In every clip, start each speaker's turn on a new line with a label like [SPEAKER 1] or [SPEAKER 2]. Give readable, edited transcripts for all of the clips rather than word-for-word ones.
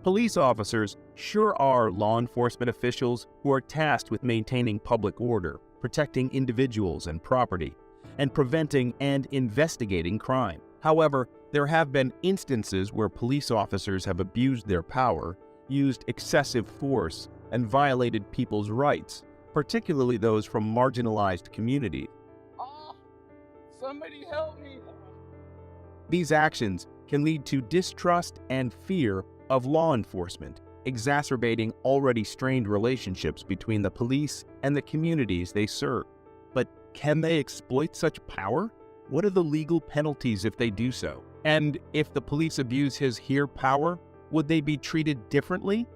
[SPEAKER 1] Police officers sure are law enforcement officials who are tasked with maintaining public order, protecting individuals and property, and preventing and investigating crime. However, there have been instances where police officers have abused their power, used excessive force, and violated people's rights, particularly those from marginalized communities.
[SPEAKER 2] Oh, somebody help me!
[SPEAKER 1] These actions can lead to distrust and fear of law enforcement, exacerbating already strained relationships between the police and the communities they serve. But can they exploit such power? What are the legal penalties if they do so? And if the police abuse his here power, would they be treated differently?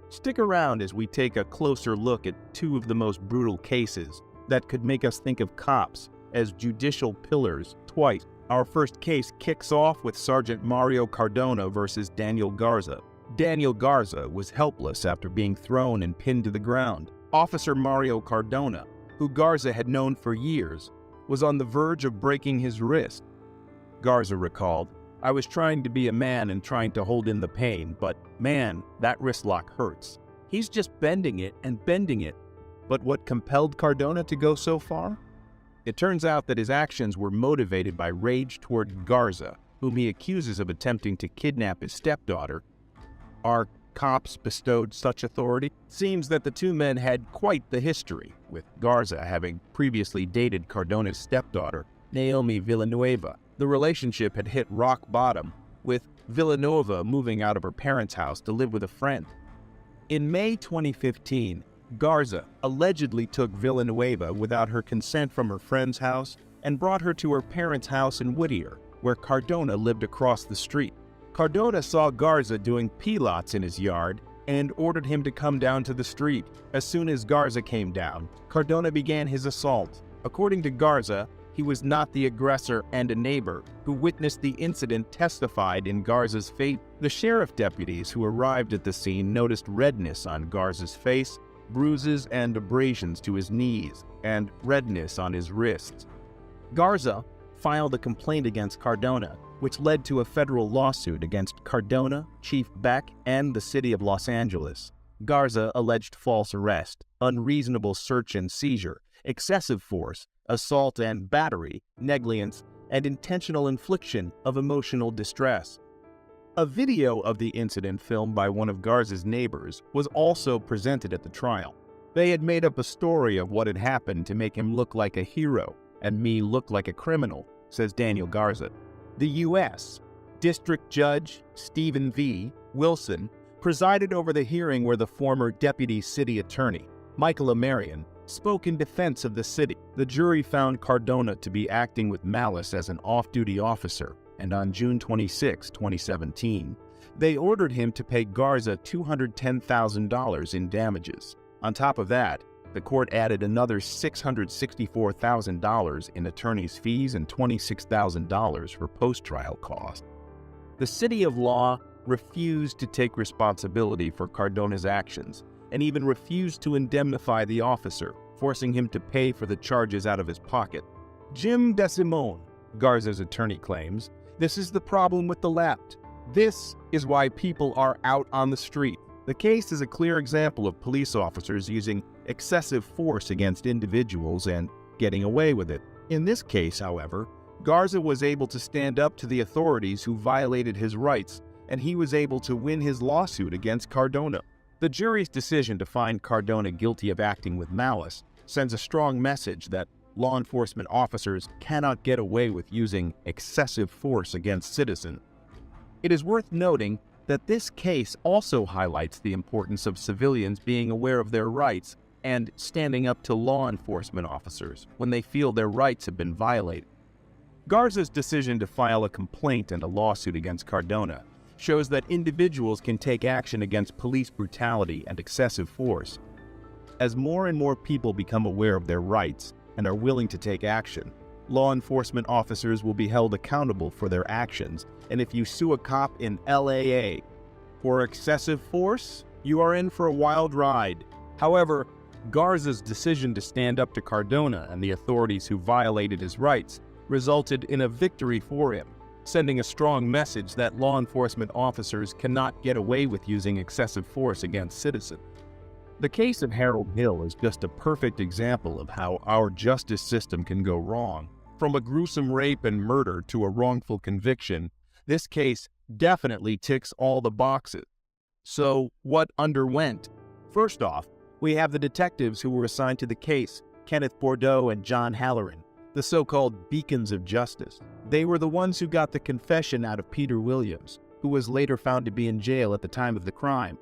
[SPEAKER 1] Stick around as we take a closer look at two of the most brutal cases that could make us think of cops as judicial pillars twice. Our first case kicks off with Sergeant Mario Cardona versus Daniel Garza. Daniel Garza was helpless after being thrown and pinned to the ground. Officer Mario Cardona, who Garza had known for years, was on the verge of breaking his wrist. Garza recalled, "I was trying to be a man and trying to hold in the pain, but man, that wrist lock hurts. He's just bending it and bending it." But what compelled Cardona to go so far? It turns out that his actions were motivated by rage toward Garza, whom he accuses of attempting to kidnap his stepdaughter. Are cops bestowed such authority? Seems that the two men had quite the history, with Garza having previously dated Cardona's stepdaughter, Naomi Villanueva. The relationship had hit rock bottom, with Villanueva moving out of her parents' house to live with a friend. In May 2015, Garza allegedly took Villanueva without her consent from her friend's house and brought her to her parents' house in Whittier, where Cardona lived across the street. Cardona saw Garza doing pilates in his yard and ordered him to come down to the street. As soon as Garza came down, Cardona began his assault. According to Garza, he was not the aggressor, and a neighbor who witnessed the incident testified in Garza's favor. The sheriff deputies who arrived at the scene noticed redness on Garza's face, bruises and abrasions to his knees, and redness on his wrists. Garza filed a complaint against Cardona, which led to a federal lawsuit against Cardona, Chief Beck, and the city of Los Angeles. Garza alleged false arrest, unreasonable search and seizure, excessive force, assault and battery, negligence, and intentional infliction of emotional distress. A video of the incident filmed by one of Garza's neighbors was also presented at the trial. They had made up a story of what had happened to make him look like a hero and me look like a criminal, says Daniel Garza. The U.S. District Judge Stephen V. Wilson presided over the hearing where the former deputy city attorney, Michael Amarian, spoke in defense of the city. The jury found Cardona to be acting with malice as an off-duty officer, and on June 26, 2017, they ordered him to pay Garza $210,000 in damages. On top of that, the court added another $664,000 in attorney's fees and $26,000 for post-trial costs. The City of Law refused to take responsibility for Cardona's actions and even refused to indemnify the officer, forcing him to pay for the charges out of his pocket. Jim DeSimone, Garza's attorney, claims, "This is the problem with the left. This is why people are out on the street." The case is a clear example of police officers using excessive force against individuals and getting away with it. In this case, however, Garza was able to stand up to the authorities who violated his rights, and he was able to win his lawsuit against Cardona. The jury's decision to find Cardona guilty of acting with malice sends a strong message that law enforcement officers cannot get away with using excessive force against citizens. It is worth noting that this case also highlights the importance of civilians being aware of their rights and standing up to law enforcement officers when they feel their rights have been violated. Garza's decision to file a complaint and a lawsuit against Cardona shows that individuals can take action against police brutality and excessive force. As more and more people become aware of their rights and are willing to take action, law enforcement officers will be held accountable for their actions, and if you sue a cop in LAA for excessive force, you are in for a wild ride. However, Garza's decision to stand up to Cardona and the authorities who violated his rights resulted in a victory for him. sending a strong message that law enforcement officers cannot get away with using excessive force against citizens. The case of Harold Hill is just a perfect example of how our justice system can go wrong. From a gruesome rape and murder to a wrongful conviction, this case definitely ticks all the boxes. So, what underwent? First off, we have the detectives who were assigned to the case, Kenneth Bordeaux and John Halloran, the so-called beacons of justice. They were the ones who got the confession out of Peter Williams, who was later found to be in jail at the time of the crime.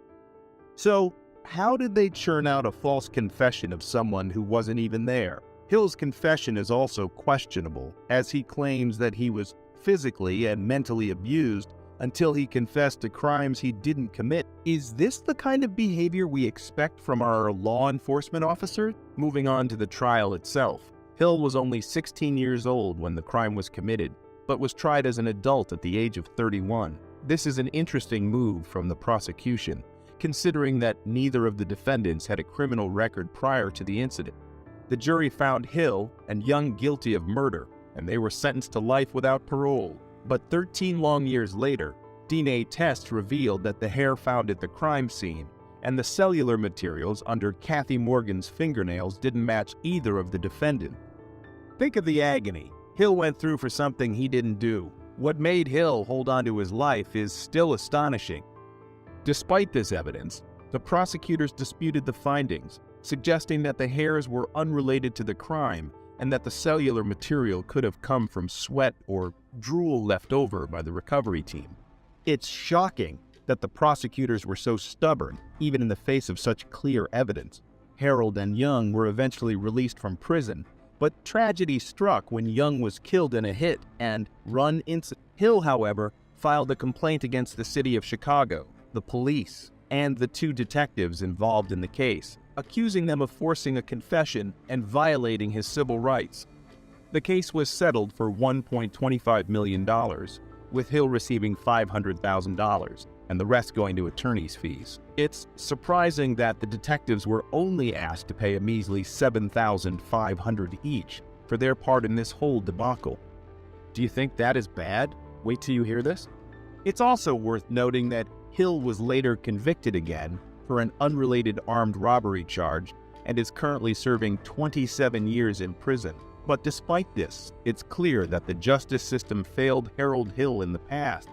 [SPEAKER 1] So, how did they churn out a false confession of someone who wasn't even there? Hill's confession is also questionable, as he claims that he was physically and mentally abused until he confessed to crimes he didn't commit. Is this the kind of behavior we expect from our law enforcement officers? Moving on to the trial itself. Hill was only 16 years old when the crime was committed, but was tried as an adult at the age of 31. This is an interesting move from the prosecution, considering that neither of the defendants had a criminal record prior to the incident. The jury found Hill and Young guilty of murder, and they were sentenced to life without parole. But 13 long years later, DNA tests revealed that the hair found at the crime scene and the cellular materials under Kathy Morgan's fingernails didn't match either of the defendants. Think of the agony Hill went through for something he didn't do. What made Hill hold on to his life is still astonishing. Despite this evidence, the prosecutors disputed the findings, suggesting that the hairs were unrelated to the crime and that the cellular material could have come from sweat or drool left over by the recovery team. It's shocking that the prosecutors were so stubborn, even in the face of such clear evidence. Harold and Young were eventually released from prison, but tragedy struck when Young was killed in a hit-and-run incident. Hill, however, filed a complaint against the city of Chicago, the police, and the two detectives involved in the case, accusing them of forcing a confession and violating his civil rights. The case was settled for $1.25 million, with Hill receiving $500,000, and the rest going to attorney's fees. It's surprising that the detectives were only asked to pay a measly $7,500 each for their part in this whole debacle. Do you think that is bad? Wait till you hear this. It's also worth noting that Hill was later convicted again for an unrelated armed robbery charge and is currently serving 27 years in prison. But despite this, it's clear that the justice system failed Harold Hill in the past.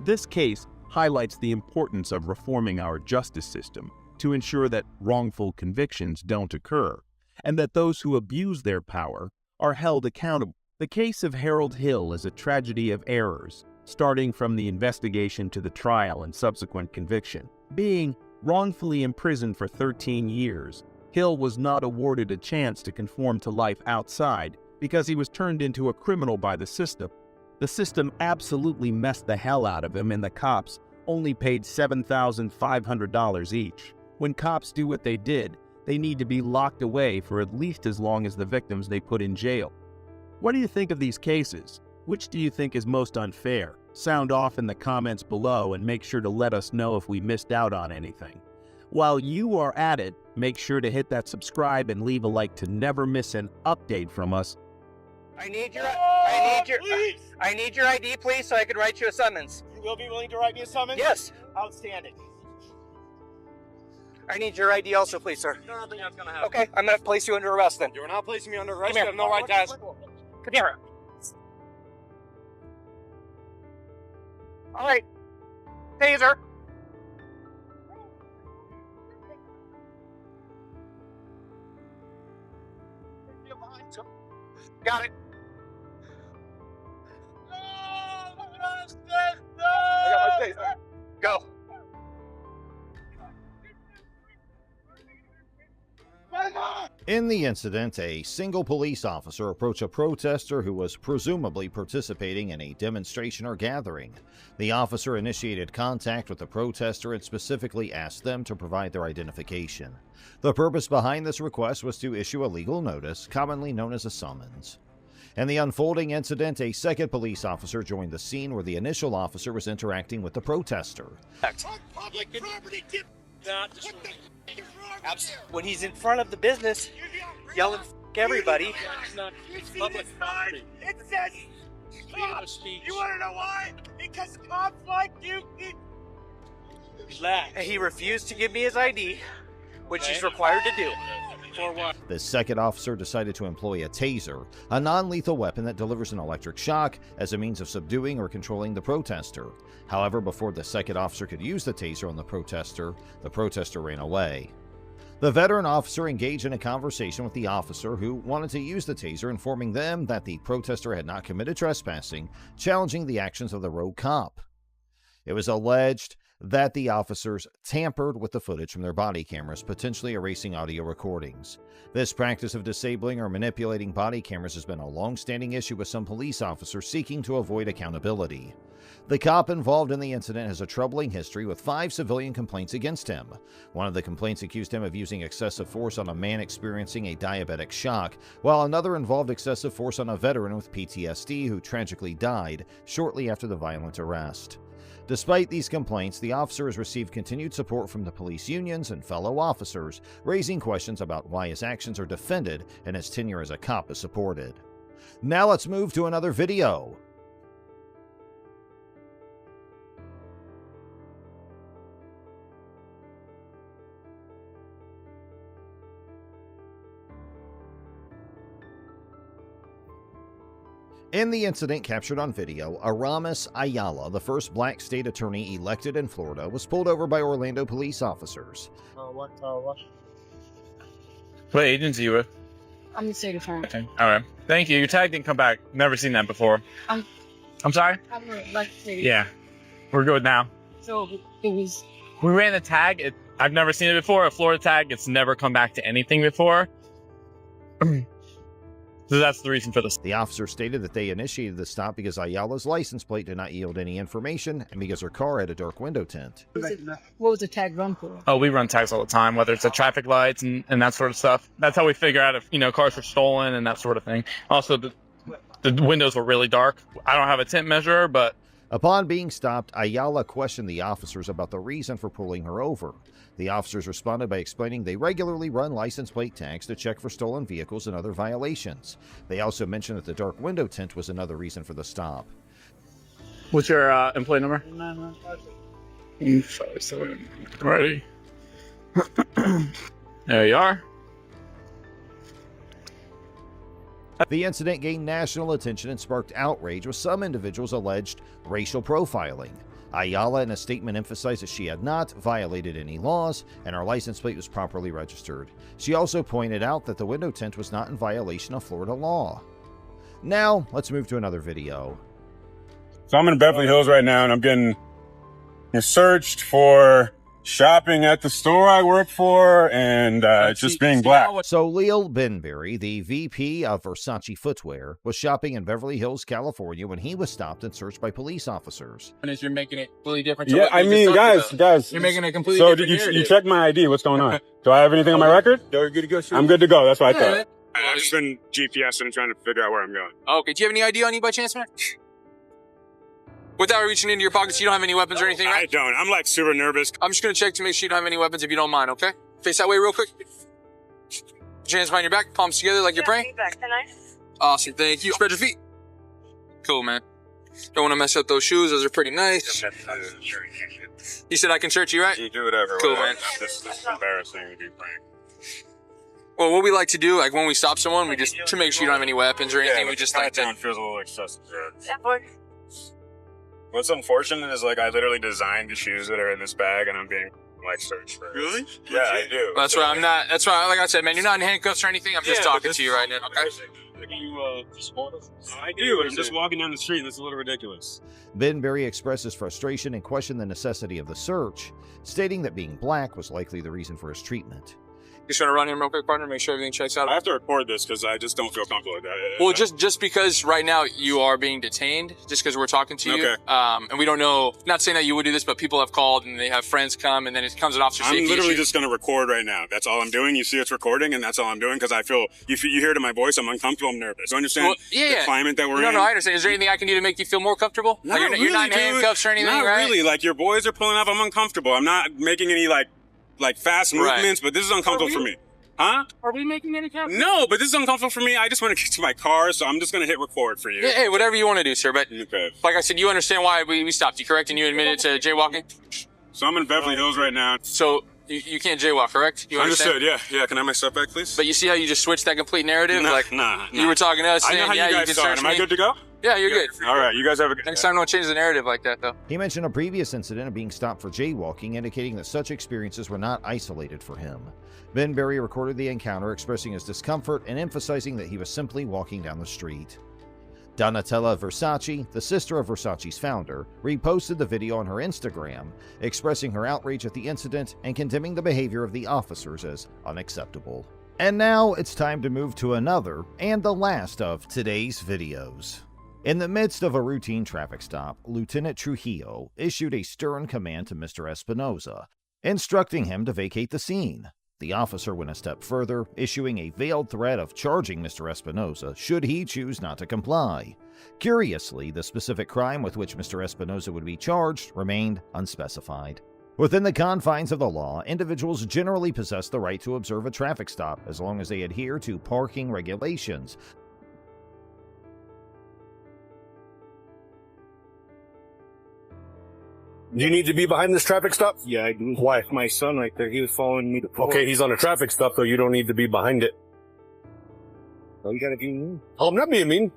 [SPEAKER 1] This case highlights the importance of reforming our justice system to ensure that wrongful convictions don't occur, and that those who abuse their power are held accountable. The case of Harold Hill is a tragedy of errors, starting from the investigation to the trial and subsequent conviction. Being wrongfully imprisoned for 13 years, Hill was not awarded a chance to conform to life outside because he was turned into a criminal by the system. The system absolutely messed the hell out of him, and the cops only paid $7,500 each. When cops do what they did, they need to be locked away for at least as long as the victims they put in jail. What do you think of these cases? Which do you think is most unfair? Sound off in the comments below and make sure to let us know if we missed out on anything. While you are at it, make sure to hit that subscribe and leave a like to never miss an update from us.
[SPEAKER 3] I need your ID, please, so I can write you a summons.
[SPEAKER 4] You will be willing to write me a summons?
[SPEAKER 3] Yes.
[SPEAKER 4] Outstanding.
[SPEAKER 3] I need your ID also, please, sir.
[SPEAKER 4] I don't think that's gonna happen.
[SPEAKER 3] Okay, I'm gonna place you under arrest then.
[SPEAKER 4] You're not placing me under arrest.
[SPEAKER 3] Come
[SPEAKER 4] You
[SPEAKER 3] here.
[SPEAKER 4] have no right to ask.
[SPEAKER 3] Come here. All right. Taser. Got it. I got my taser. Go.
[SPEAKER 5] In the incident, a single police officer approached a protester who was presumably participating in a demonstration or gathering. The officer initiated contact with the protester and specifically asked them to provide their identification. The purpose behind this request was to issue a legal notice, commonly known as a summons. In the unfolding incident, a second police officer joined the scene where the initial officer was interacting with the protester.
[SPEAKER 4] Public property. Not just
[SPEAKER 3] When he's in front of the business, yelling "F*** everybody."
[SPEAKER 4] it's public property. It says You want to know why? Because cops like you.
[SPEAKER 3] And he refused to give me his ID, which he's required to do.
[SPEAKER 4] For what?
[SPEAKER 5] The second officer decided to employ a taser, a non-lethal weapon that delivers an electric shock as a means of subduing or controlling the protester. However, before the second officer could use the taser on the protester ran away. The veteran officer engaged in a conversation with the officer who wanted to use the taser, informing them that the protester had not committed trespassing, challenging the actions of the rogue cop. It was alleged that the officers tampered with the footage from their body cameras, potentially erasing audio recordings. This practice of disabling or manipulating body cameras has been a long-standing issue with some police officers seeking to avoid accountability. The cop involved in the incident has a troubling history with 5 civilian complaints against him. One of the complaints accused him of using excessive force on a man experiencing a diabetic shock, while another involved excessive force on a veteran with PTSD who tragically died shortly after the violent arrest. Despite these complaints, the officer has received continued support from the police unions and fellow officers, raising questions about why his actions are defended and his tenure as a cop is supported. Now let's move to another video. In the incident captured on video, Aramis Ayala, the first black state attorney elected in Florida, was pulled over by Orlando police officers.
[SPEAKER 2] What?
[SPEAKER 6] What agency you with?
[SPEAKER 7] I'm the state attorney.
[SPEAKER 6] Okay. All right. Thank you. Your tag didn't come back. Never seen that before. I'm sorry?
[SPEAKER 7] I'm like the state.
[SPEAKER 6] Yeah. We're good now.
[SPEAKER 7] So it was.
[SPEAKER 6] We ran the tag. I've never seen it before. A Florida tag. It's never come back to anything before. So that's the reason for this.
[SPEAKER 5] The officer stated that they initiated the stop because Ayala's license plate did not yield any information and because her car had a dark window tint.
[SPEAKER 7] What was the tag run for?
[SPEAKER 6] Oh, we run tags all the time, whether it's at traffic lights and that sort of stuff. That's how we figure out if, cars were stolen and that sort of thing. Also, the windows were really dark. I don't have a tint measurer, but...
[SPEAKER 5] Upon being stopped, Ayala questioned the officers about the reason for pulling her over. The officers responded by explaining they regularly run license plate tags to check for stolen vehicles and other violations. They also mentioned that the dark window tint was another reason for the stop.
[SPEAKER 6] What's your employee number? 957. Ready. There you are.
[SPEAKER 5] The incident gained national attention and sparked outrage with some individuals alleged racial profiling. Ayala in a statement emphasized that she had not violated any laws and her license plate was properly registered. She also pointed out that the window tint was not in violation of Florida law. Now, let's move to another video.
[SPEAKER 8] So I'm in Beverly Hills right now and I'm getting searched for shopping at the store I work for and just being black.
[SPEAKER 5] So Leal Benberry, the VP of Versace Footwear, was shopping in Beverly Hills, California when he was stopped and searched by police officers.
[SPEAKER 2] You're making it completely different.
[SPEAKER 8] Yeah, I mean, guys.
[SPEAKER 2] You're making it completely
[SPEAKER 8] so
[SPEAKER 2] different.
[SPEAKER 8] So you checked my ID. What's going on? Do I have anything on my record?
[SPEAKER 2] You're good to go.
[SPEAKER 8] I'm good to go. That's what I thought. I've just been GPS and trying to figure out where I'm going.
[SPEAKER 2] Okay, do you have any ID on you by chance, man? Without reaching into your pockets, you don't have any weapons or anything, right?
[SPEAKER 8] I don't. I'm like super nervous.
[SPEAKER 2] I'm just gonna check to make sure you don't have any weapons if you don't mind, okay? Face that way real quick. Put your hands behind your back, palms together like you're praying. Awesome, thank you. Spread your feet. Cool, man. Don't want to mess up those shoes. Those are pretty nice. You said I can search you, right?
[SPEAKER 8] You do whatever.
[SPEAKER 2] Cool,
[SPEAKER 8] whatever.
[SPEAKER 2] man.
[SPEAKER 8] This is embarrassing to be frank.
[SPEAKER 2] Well, what we like to do, like when we stop someone, we just, to make sure you don't have any weapons or anything, we just like to...
[SPEAKER 8] feels a little excessive. What's unfortunate is, like, I literally designed the shoes that are in this bag, and I'm being, like, searched for. Really? Yeah, I do.
[SPEAKER 2] That's why I'm not, that's why, like I said, man, you're not in handcuffs or anything. I'm just talking to you right now, okay?
[SPEAKER 8] Can you support us? I do. I'm just walking down the street, and it's a little ridiculous.
[SPEAKER 5] Benberry expressed his frustration and questioned the necessity of the search, stating that being black was likely the reason for his treatment.
[SPEAKER 2] Just want to run in real quick, partner, make sure everything checks out.
[SPEAKER 8] I have to record this because I just don't feel comfortable with that.
[SPEAKER 2] Well, just because right now you are being detained, just because we're talking to you,
[SPEAKER 8] okay.
[SPEAKER 2] And we don't know, not saying that you would do this, but people have called and they have friends come and then it comes an officer safety
[SPEAKER 8] I'm literally
[SPEAKER 2] issue.
[SPEAKER 8] just going to record right now. That's all I'm doing. You see it's recording and that's all I'm doing because I feel, you hear it in my voice, I'm uncomfortable, I'm nervous. You understand the climate that we're in?
[SPEAKER 2] No, I understand. Is there anything I can do to make you feel more comfortable?
[SPEAKER 8] Not
[SPEAKER 2] Like you're not in handcuffs or anything,
[SPEAKER 8] not
[SPEAKER 2] right?
[SPEAKER 8] really. Like your boys are pulling up, I'm uncomfortable. I'm not making any like fast movements, but this is uncomfortable for me. Huh?
[SPEAKER 4] Are we making any comments?
[SPEAKER 8] No, but this is uncomfortable for me. I just want to get to my car, so I'm just going to hit record for you.
[SPEAKER 2] Hey, whatever you want to do, sir. But
[SPEAKER 8] Okay.
[SPEAKER 2] like I said, you understand why we stopped you, correct? And you admitted to jaywalking?
[SPEAKER 8] So I'm in Beverly Hills right now.
[SPEAKER 2] So you can't jaywalk, correct? You understand?
[SPEAKER 8] Understood, yeah. Can I have my stuff back, please?
[SPEAKER 2] But you see how you just switched that complete narrative?
[SPEAKER 8] Nah.
[SPEAKER 2] You were talking to us
[SPEAKER 8] I
[SPEAKER 2] saying,
[SPEAKER 8] know how
[SPEAKER 2] yeah,
[SPEAKER 8] you
[SPEAKER 2] you
[SPEAKER 8] guys
[SPEAKER 2] can
[SPEAKER 8] saw it.
[SPEAKER 2] search
[SPEAKER 8] Am
[SPEAKER 2] me.
[SPEAKER 8] I good to go?
[SPEAKER 2] Yeah, you're good.
[SPEAKER 8] All right, you guys have a good
[SPEAKER 2] Next time, don't change the narrative like that, though.
[SPEAKER 5] He mentioned a previous incident of being stopped for jaywalking, indicating that such experiences were not isolated for him. Benberry recorded the encounter, expressing his discomfort and emphasizing that he was simply walking down the street. Donatella Versace, the sister of Versace's founder, reposted the video on her Instagram, expressing her outrage at the incident and condemning the behavior of the officers as unacceptable. And now it's time to move to another and the last of today's videos. In the midst of a routine traffic stop, Lieutenant Trujillo issued a stern command to Mr. Espinosa, instructing him to vacate the scene. The officer went a step further, issuing a veiled threat of charging Mr. Espinosa should he choose not to comply. Curiously, the specific crime with which Mr. Espinosa would be charged remained unspecified. Within the confines of the law, individuals generally possess the right to observe a traffic stop as long as they adhere to parking regulations.
[SPEAKER 9] Do you need to be behind this traffic stop?
[SPEAKER 4] Yeah, I do.
[SPEAKER 9] Why?
[SPEAKER 4] My son right there, he was following me to pull.
[SPEAKER 9] Okay, he's on a traffic stop, though. You don't need to be behind it.
[SPEAKER 4] Oh, you gotta be mean.
[SPEAKER 9] Oh, I'm not being mean.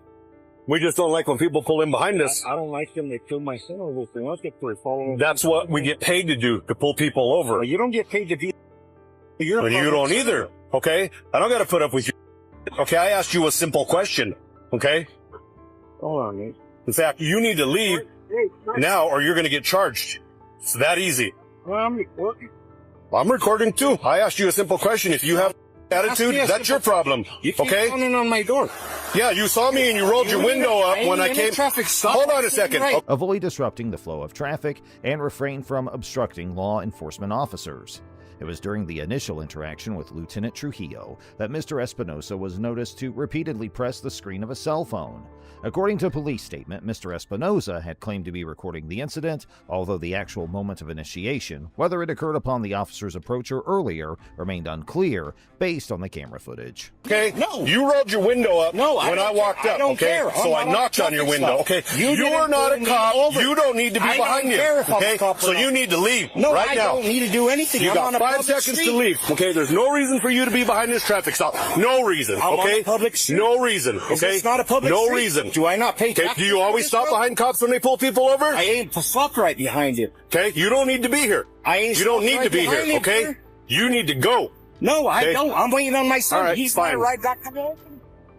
[SPEAKER 9] We just don't like when people pull in behind us.
[SPEAKER 4] I don't like them. They killed my son over there. Let's get for following.
[SPEAKER 9] That's what we get paid to do, to pull people over.
[SPEAKER 4] Well, you don't get paid to be. You're
[SPEAKER 9] And you don't either, okay? I don't gotta put up with you. Okay, I asked you a simple question, okay?
[SPEAKER 4] Hold on, mate.
[SPEAKER 9] In fact, you need to leave now or you're gonna get charged. It's that easy.
[SPEAKER 4] Well, I'm recording.
[SPEAKER 9] I'm recording too. I asked you a simple question. If you have attitude, that's your problem,
[SPEAKER 4] You keep
[SPEAKER 9] okay?
[SPEAKER 4] pounding on my door.
[SPEAKER 9] Yeah, you saw me and you rolled your window up when I came.
[SPEAKER 4] Traffic stop.
[SPEAKER 9] Hold on a second.
[SPEAKER 4] Right.
[SPEAKER 5] Avoid disrupting the flow of traffic and refrain from obstructing law enforcement officers. It was during the initial interaction with Lieutenant Trujillo that Mr. Espinosa was noticed to repeatedly press the screen of a cell phone. According to a police statement, Mr. Espinosa had claimed to be recording the incident, although the actual moment of initiation, whether it occurred upon the officer's approach or earlier, remained unclear based on the camera footage.
[SPEAKER 9] Okay?
[SPEAKER 4] No.
[SPEAKER 9] You rolled your window up
[SPEAKER 4] No,
[SPEAKER 9] when I walked up,
[SPEAKER 4] I don't
[SPEAKER 9] okay?
[SPEAKER 4] care.
[SPEAKER 9] So I
[SPEAKER 4] I'm not
[SPEAKER 9] knocked
[SPEAKER 4] a
[SPEAKER 9] on your
[SPEAKER 4] traffic
[SPEAKER 9] window,
[SPEAKER 4] stop.
[SPEAKER 9] okay?
[SPEAKER 4] You
[SPEAKER 9] You
[SPEAKER 4] didn't
[SPEAKER 9] are not
[SPEAKER 4] pull
[SPEAKER 9] a
[SPEAKER 4] me
[SPEAKER 9] cop.
[SPEAKER 4] over.
[SPEAKER 9] You don't need to be
[SPEAKER 4] I
[SPEAKER 9] behind
[SPEAKER 4] don't
[SPEAKER 9] you,
[SPEAKER 4] care if I'm a
[SPEAKER 9] okay?
[SPEAKER 4] cop or
[SPEAKER 9] So
[SPEAKER 4] not.
[SPEAKER 9] you need to leave
[SPEAKER 4] No,
[SPEAKER 9] right
[SPEAKER 4] I
[SPEAKER 9] now.
[SPEAKER 4] don't need to do anything.
[SPEAKER 9] You
[SPEAKER 4] I'm
[SPEAKER 9] got
[SPEAKER 4] on a
[SPEAKER 9] 5
[SPEAKER 4] public
[SPEAKER 9] seconds
[SPEAKER 4] street.
[SPEAKER 9] to leave, okay? There's no reason for you to be behind this traffic stop. No reason,
[SPEAKER 4] I'm on
[SPEAKER 9] okay?
[SPEAKER 4] a public street.
[SPEAKER 9] No reason,
[SPEAKER 4] Is
[SPEAKER 9] okay?
[SPEAKER 4] this not a public
[SPEAKER 9] No
[SPEAKER 4] street?
[SPEAKER 9] reason.
[SPEAKER 4] Do I not pay
[SPEAKER 9] Okay,
[SPEAKER 4] taxes?
[SPEAKER 9] do you always stop behind cops when they pull people over?
[SPEAKER 4] I ain't stopped right behind you.
[SPEAKER 9] Okay, you don't need to be here.
[SPEAKER 4] I ain't
[SPEAKER 9] You don't
[SPEAKER 4] stopped
[SPEAKER 9] need
[SPEAKER 4] right
[SPEAKER 9] to be
[SPEAKER 4] behind
[SPEAKER 9] here,
[SPEAKER 4] you,
[SPEAKER 9] okay?
[SPEAKER 4] sir.
[SPEAKER 9] You need to go.
[SPEAKER 4] No, I
[SPEAKER 9] Okay.
[SPEAKER 4] don't. I'm waiting on my son.
[SPEAKER 9] All right,
[SPEAKER 4] He's
[SPEAKER 9] fine.
[SPEAKER 4] gonna ride back to the.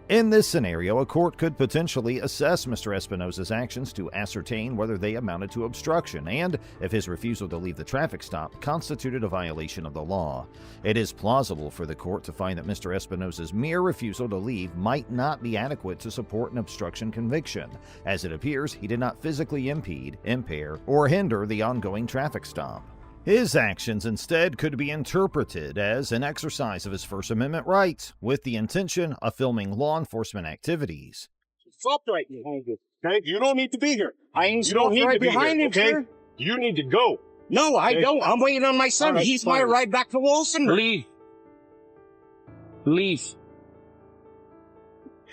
[SPEAKER 5] In this scenario, a court could potentially assess Mr. Espinosa's actions to ascertain whether they amounted to obstruction and if his refusal to leave the traffic stop constituted a violation of the law. It is plausible for the court to find that Mr. Espinosa's mere refusal to leave might not be adequate to support an obstruction conviction, as it appears he did not physically impede, impair, or hinder the ongoing traffic stop. His actions instead could be interpreted as an exercise of his First Amendment rights, with the intention of filming law enforcement activities.
[SPEAKER 4] Stopped right behind you.
[SPEAKER 9] Okay, you don't need to be here.
[SPEAKER 4] I ain't
[SPEAKER 9] You don't
[SPEAKER 4] stopped
[SPEAKER 9] need
[SPEAKER 4] right
[SPEAKER 9] to be
[SPEAKER 4] behind
[SPEAKER 9] here,
[SPEAKER 4] him,
[SPEAKER 9] okay?
[SPEAKER 4] sir.
[SPEAKER 9] You need to go.
[SPEAKER 4] No, I
[SPEAKER 9] Okay.
[SPEAKER 4] don't. I'm waiting on my son.
[SPEAKER 9] All right,
[SPEAKER 4] He's my
[SPEAKER 9] fine.
[SPEAKER 4] ride back to Wilson.
[SPEAKER 6] Leave. Leave.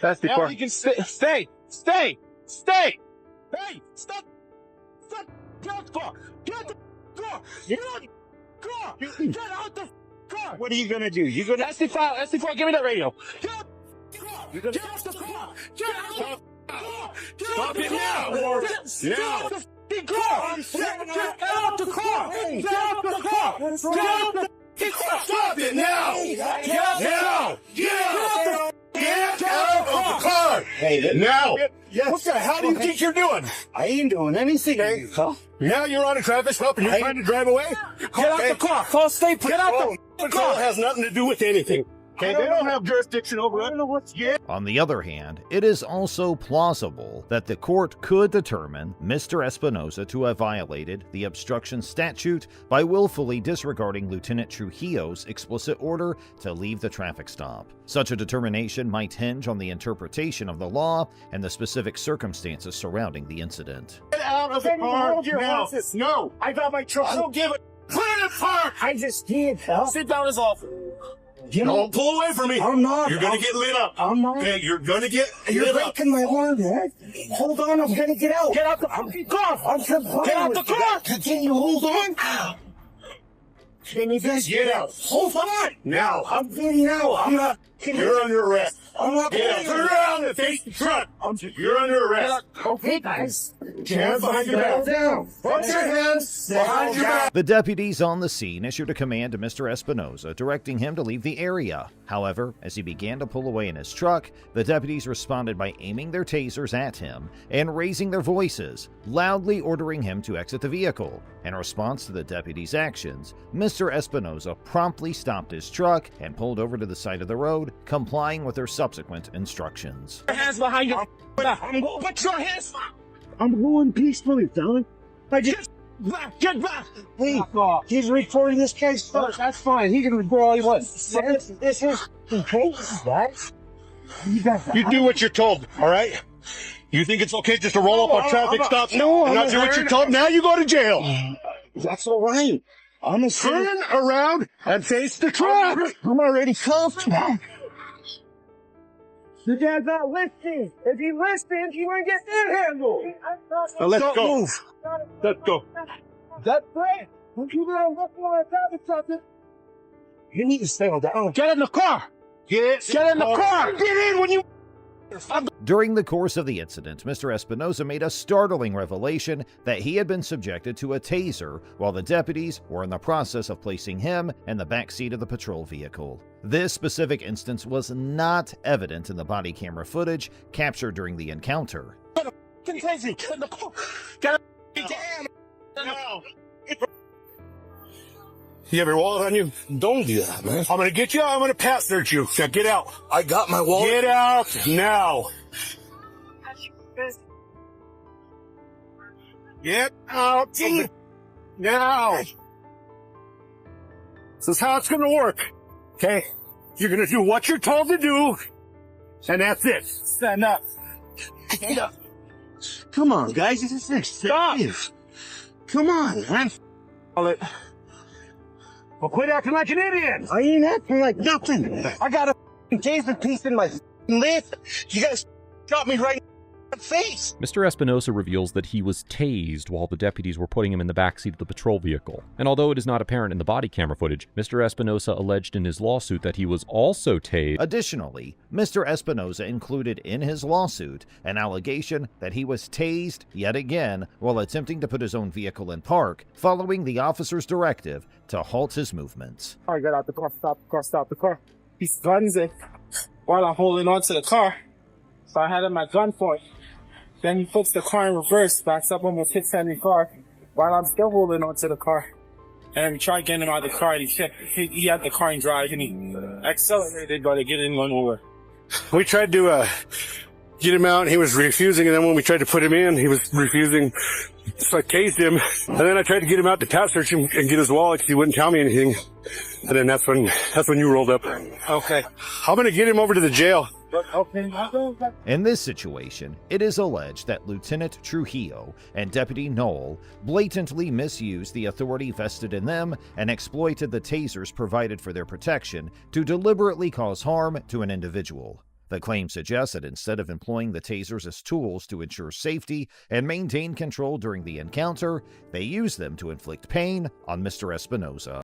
[SPEAKER 6] That's the
[SPEAKER 4] Now
[SPEAKER 6] part.
[SPEAKER 4] you can stay. Stay. Stay. Hey, stop. Stop. Get out the car. Get out the car. Get out the car. Get out the car. What are you gonna do? You gonna?
[SPEAKER 6] SD5, give me that radio.
[SPEAKER 4] Get out the car. Get out the car. Get out the car.
[SPEAKER 9] Stop it now.
[SPEAKER 4] Get out the f***ing car. Get out the car. Get out the car. Get out the f***ing car.
[SPEAKER 9] Stop it now.
[SPEAKER 4] Get out
[SPEAKER 9] Now. Get out.
[SPEAKER 4] Get
[SPEAKER 9] Out of the car.
[SPEAKER 4] Hey,
[SPEAKER 9] Now.
[SPEAKER 4] yes.
[SPEAKER 9] What the hell do you think you're doing?
[SPEAKER 4] I ain't doing anything.
[SPEAKER 9] Okay.
[SPEAKER 4] Huh?
[SPEAKER 9] Now you're on a traffic stop and you're
[SPEAKER 4] Hey.
[SPEAKER 9] trying to drive away?
[SPEAKER 4] Get out the car. Call state police. Get out the
[SPEAKER 9] Car has nothing to do with anything. Okay, they don't have jurisdiction over it. I don't know what's
[SPEAKER 5] On the other hand, it is also plausible that the court could determine Mr. Espinosa to have violated the obstruction statute by willfully disregarding Lieutenant Trujillo's explicit order to leave the traffic stop. Such a determination might hinge on the interpretation of the law and the specific circumstances surrounding the incident.
[SPEAKER 9] Get out of the car now. No.
[SPEAKER 4] I got my truck.
[SPEAKER 9] I don't give a... Put it in park.
[SPEAKER 4] I just can't. Sit down as awful.
[SPEAKER 9] Don't pull away from me.
[SPEAKER 4] I'm not.
[SPEAKER 9] You're gonna get lit up.
[SPEAKER 4] I'm not.
[SPEAKER 9] Okay, you're gonna get
[SPEAKER 4] You're
[SPEAKER 9] lit up.
[SPEAKER 4] breaking my arm, man. Hold on, I'm gonna get out. Get out the car. Get out the car. Continue, hold on. Can you just
[SPEAKER 9] Get out.
[SPEAKER 4] hold on?
[SPEAKER 9] Now.
[SPEAKER 4] I'm getting out. I'm not.
[SPEAKER 9] You're under arrest.
[SPEAKER 4] I'm not.
[SPEAKER 9] Get out. Turn around and face the truck. You're under arrest.
[SPEAKER 4] Okay, guys.
[SPEAKER 9] Hands behind your back.
[SPEAKER 4] Down. Put your hands behind your back.
[SPEAKER 5] The deputies on the scene issued a command to Mr. Espinosa, directing him to leave the area. However, as he began to pull away in his truck, the deputies responded by aiming their tasers at him and raising their voices, loudly ordering him to exit the vehicle. In response to the deputies' actions, Mr. Espinosa promptly stopped his truck and pulled over to the side of the road, complying with their subsequent instructions.
[SPEAKER 4] Hands behind your back. Put your hands. I'm going peacefully, fella. Get back! Hey, he's reporting this case first. That's fine. He can report all he wants. This is case, guys.
[SPEAKER 9] You do what you're told, all right? You think it's okay just to roll up a traffic stop and not do what you're told? Now you go to jail.
[SPEAKER 4] That's all right. I'm a
[SPEAKER 9] Turn around and face the truck.
[SPEAKER 4] I'm already cuffed. The guy's not listening. If he listens, he won't get handled.
[SPEAKER 9] Now let's
[SPEAKER 4] Don't
[SPEAKER 9] go.
[SPEAKER 4] move.
[SPEAKER 9] Let's go.
[SPEAKER 4] That's right. Don't you know what's going on something? You need to settle down. Get in the car. Get in the car. Get in when you.
[SPEAKER 5] During the course of the incident, Mr. Espinosa made a startling revelation that he had been subjected to a taser while the deputies were in the process of placing him in the back seat of the patrol vehicle. This specific instance was not evident in the body camera footage captured during the encounter.
[SPEAKER 4] Get in the car. Get in.
[SPEAKER 9] No. You have your wallet on you?
[SPEAKER 4] Don't do that, man.
[SPEAKER 9] I'm gonna get you. I'm gonna pass search you. Now get out.
[SPEAKER 4] I got my wallet.
[SPEAKER 9] Get out now. Get out now. This is how it's gonna work. Okay? You're gonna do what you're told to do, and that's it.
[SPEAKER 4] Stand up. Stand up. Come on, guys. This is safe. Come on, man. Well, quit acting like an idiot. I ain't acting like nothing. I got a taser piece in my lip. You guys got me right in the face.
[SPEAKER 10] Mr. Espinosa reveals that he was tased while the deputies were putting him in the backseat of the patrol vehicle. And although it is not apparent in the body camera footage, Mr. Espinosa alleged in his lawsuit that he was also tased.
[SPEAKER 5] Additionally, Mr. Espinosa included in his lawsuit an allegation that he was tased yet again while attempting to put his own vehicle in park, following the officer's directive to halt his movements.
[SPEAKER 11] I got out the car, stop the car. He guns it while I'm holding on to the car. So I had him at gunpoint. Then he puts the car in reverse, backs up almost hits Henry's car while I'm still holding on to the car. And we tried getting him out of the car and he had the car in drive and he accelerated but it didn't run over.
[SPEAKER 9] We tried to get him out and he was refusing, and then when we tried to put him in, he was refusing. So I tased him, and then I tried to get him out to pass search him and get his wallet. He wouldn't tell me anything, and then that's when you rolled up.
[SPEAKER 11] Okay.
[SPEAKER 9] I'm gonna get him over to the jail.
[SPEAKER 11] Okay.
[SPEAKER 5] In this situation, it is alleged that Lieutenant Trujillo and Deputy Knoll blatantly misused the authority vested in them and exploited the tasers provided for their protection to deliberately cause harm to an individual. The claim suggests that instead of employing the tasers as tools to ensure safety and maintain control during the encounter, they used them to inflict pain on Mr. Espinosa.